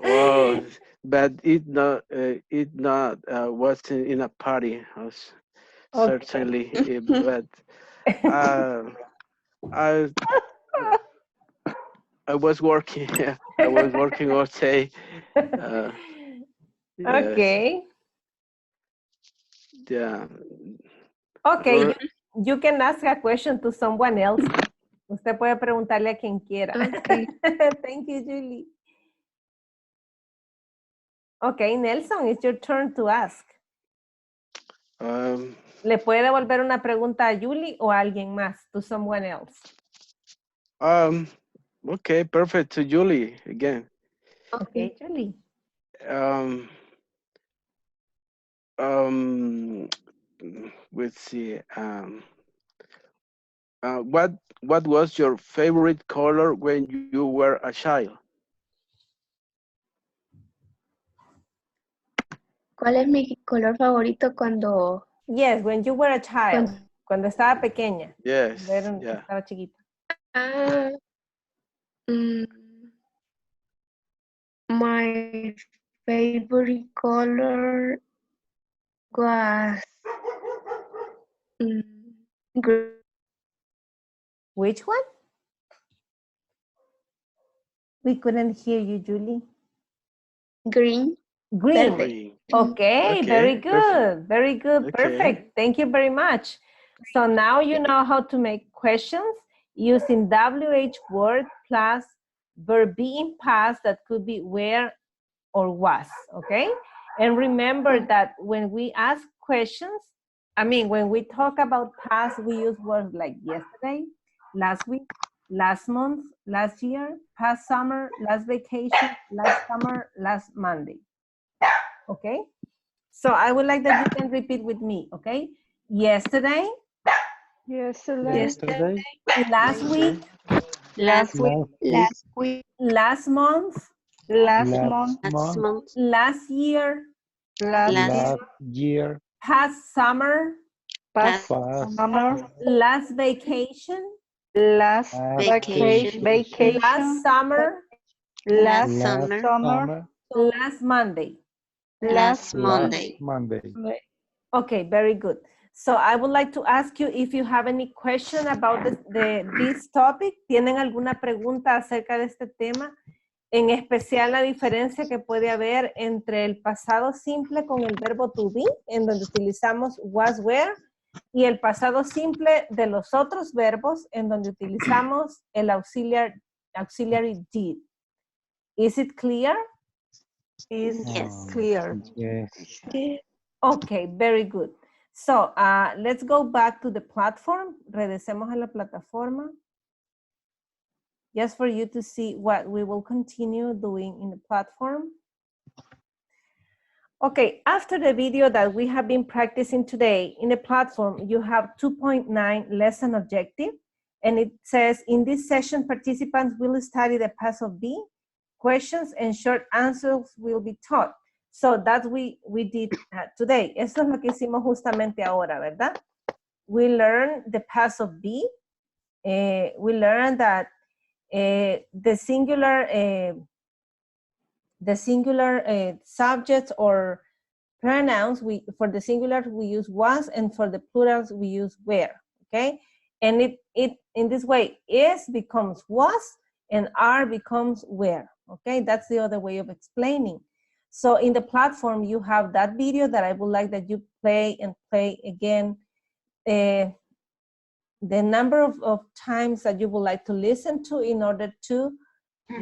Speaker 2: Wow, but it not was in a party. Certainly, but I I was working. I was working all day. Uh, yes,
Speaker 1: Okay.
Speaker 2: yeah.
Speaker 1: Okay,
Speaker 2: R-
Speaker 1: you can ask a question to someone else. Usted puede preguntarle a quien quiera.
Speaker 4: Okay.
Speaker 1: Thank you, Julie. Okay, Nelson, it's your turn to ask. ¿Le puede devolver una pregunta a Julie o a alguien más? To someone else.
Speaker 2: Okay, perfect. To Julie again.
Speaker 1: Okay, Julie.
Speaker 2: Let's see. What was your favorite color when you were a child?
Speaker 4: ¿Cuál es mi color favorito cuando...
Speaker 1: Yes, when you were a child. Cuando estaba pequeña.
Speaker 2: Yes,
Speaker 1: Cuando
Speaker 2: yeah.
Speaker 1: estaba chiquita.
Speaker 4: My favorite color was Mm, gr-
Speaker 1: Which one? We couldn't hear you, Julie.
Speaker 4: green.
Speaker 1: Green.
Speaker 4: Verde.
Speaker 2: Green.
Speaker 1: Okay,
Speaker 2: Okay,
Speaker 1: very
Speaker 2: perfect.
Speaker 1: good. Very good.
Speaker 2: Okay.
Speaker 1: Perfect. Thank you very much. So now you know how to make questions using WH word plus verb be in past that could be where or was, okay? And remember that when we ask questions, when we talk about past, we use words like yesterday, last week, last month, last year, past summer, last vacation, last summer, last Monday, okay? So I would like that you can repeat with me, okay? Yesterday,
Speaker 3: Yesterday,
Speaker 8: Yesterday,
Speaker 1: last week,
Speaker 3: last week,
Speaker 8: last week,
Speaker 4: Last week.
Speaker 1: last month,
Speaker 3: last
Speaker 8: last
Speaker 3: month,
Speaker 7: last
Speaker 8: month,
Speaker 7: month,
Speaker 1: last year,
Speaker 3: last
Speaker 7: last
Speaker 3: year,
Speaker 8: last year,
Speaker 1: past summer,
Speaker 3: past
Speaker 8: past
Speaker 3: summer,
Speaker 1: last vacation,
Speaker 3: last
Speaker 7: vacation,
Speaker 3: vacation,
Speaker 1: last summer,
Speaker 3: last
Speaker 7: last
Speaker 8: last
Speaker 7: summer,
Speaker 3: summer,
Speaker 8: summer,
Speaker 1: last Monday.
Speaker 3: last
Speaker 7: last
Speaker 8: last
Speaker 7: Monday.
Speaker 8: Monday.
Speaker 1: Okay, very good. So I would like to ask you if you have any question about this topic. ¿Tienen alguna pregunta acerca de este tema? En especial la diferencia que puede haber entre el pasado simple con el verbo to be, en donde utilizamos was, were, y el pasado simple de los otros verbos, en donde utilizamos el auxiliary did. Is it clear?
Speaker 3: is
Speaker 7: Yes.
Speaker 3: clear.
Speaker 8: Yes.
Speaker 1: Okay, very good. So, let's go back to the platform. Regresemos a la plataforma. Just for you to see what we will continue doing in the platform. Okay, after the video that we have been practicing today in the platform, you have 2.9 lesson objective. And it says, in this session, participants will study the past of be. Questions and short answers will be taught. So that we did today. Eso es lo que hicimos justamente ahora, ¿verdad? We learned the past of be. We learned that the singular subjects or pronouns, for the singular we use was, and for the plurals we use were, okay? And it in this way, is becomes was, and are becomes were, okay? That's the other way of explaining. So in the platform, you have that video that I would like that you play and play again the number of times that you would like to listen to in order to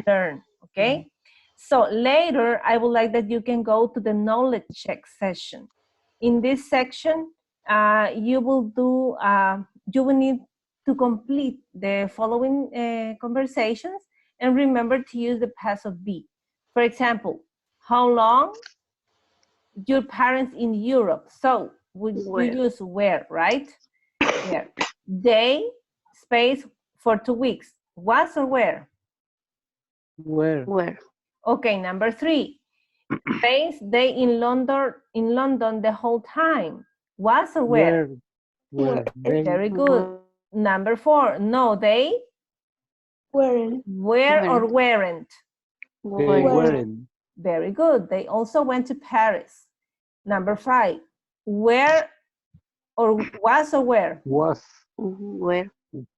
Speaker 1: learn, okay? So later, I would like that you can go to the knowledge check session. In this section, you will need to complete the following conversations and remember to use the past of be. For example, how long your parents in Europe? So you use where, right? Where. Day, space for 2 weeks. Was or where?
Speaker 8: Where?
Speaker 7: Where?
Speaker 1: Okay, number 3. Space, they in London the whole time. Was or where?
Speaker 8: Where? They
Speaker 1: Very good. Number 4. No, they
Speaker 4: Weren't.
Speaker 1: were or weren't.
Speaker 8: weren't.
Speaker 1: Very good. They also went to Paris. Number 5. Where or was or where?
Speaker 8: Was.
Speaker 7: Where?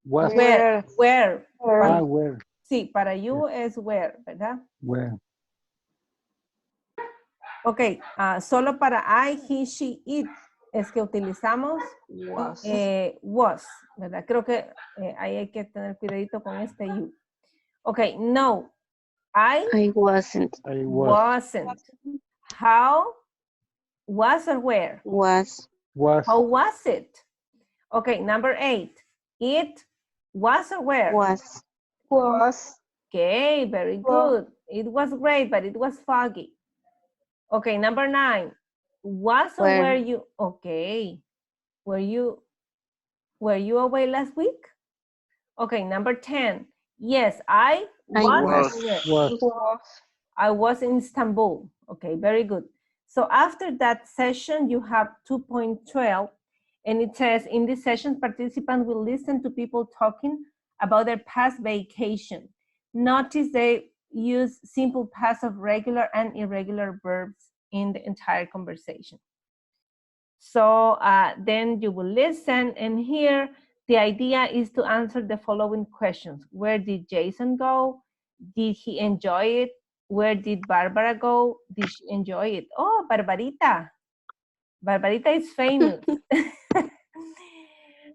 Speaker 8: Was.
Speaker 1: Where.
Speaker 8: Ah, where?
Speaker 1: Sí, para you es where, ¿verdad?
Speaker 8: Where?
Speaker 1: Ok, solo para I, he, she, it es que utilizamos was, ¿verdad? Creo que ahí hay que tener cuidadito con este you. Ok, no,
Speaker 7: I wasn't.
Speaker 1: wasn't. How, was or where?
Speaker 7: Was.
Speaker 1: How was it? Okay, number 8. It was or where?
Speaker 7: Was.
Speaker 1: Okay, very good. It was great, but it was foggy. Okay, number 9. Was or
Speaker 7: Where?
Speaker 1: were you? Okay. Were you away last week? Okay, number 10. Yes, I was in Istanbul. Okay, very good. So after that session, you have 2.12, and it says, in this session, participants will listen to people talking about their past vacation. Notice they use simple past of regular and irregular verbs in the entire conversation. So then you will listen, and here the idea is to answer the following questions. Where did Jason go? Did he enjoy it? Where did Barbara go? Did she enjoy it? Oh, Barbarita. Barbarita is famous.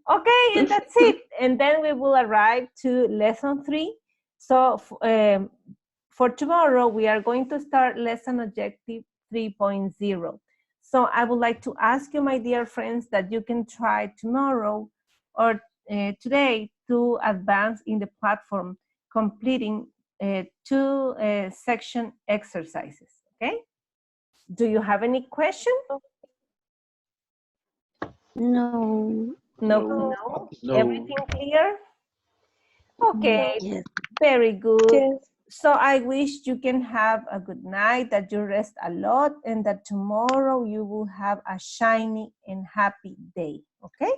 Speaker 1: Okay, and that's it. And then we will arrive to lesson 3. So for tomorrow, we are going to start lesson objective 3.0. So I would like to ask you, my dear friends, that you can try tomorrow or today to advance in the platform, completing 2 section exercises, okay? Do you have any question?
Speaker 7: No.
Speaker 1: No.
Speaker 2: No.
Speaker 1: Everything clear? Okay,
Speaker 7: Yes.
Speaker 1: very good.
Speaker 4: Yes.
Speaker 1: So I wish you can have a good night, that you rest a lot, and that tomorrow you will have a shiny and happy day, okay?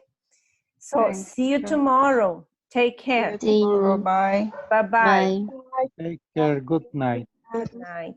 Speaker 1: So
Speaker 3: Thank
Speaker 1: see you tomorrow. Take care.
Speaker 3: See you tomorrow. Bye.
Speaker 1: Bye-bye.
Speaker 7: Bye.
Speaker 8: Take care. Good night.
Speaker 1: Good night.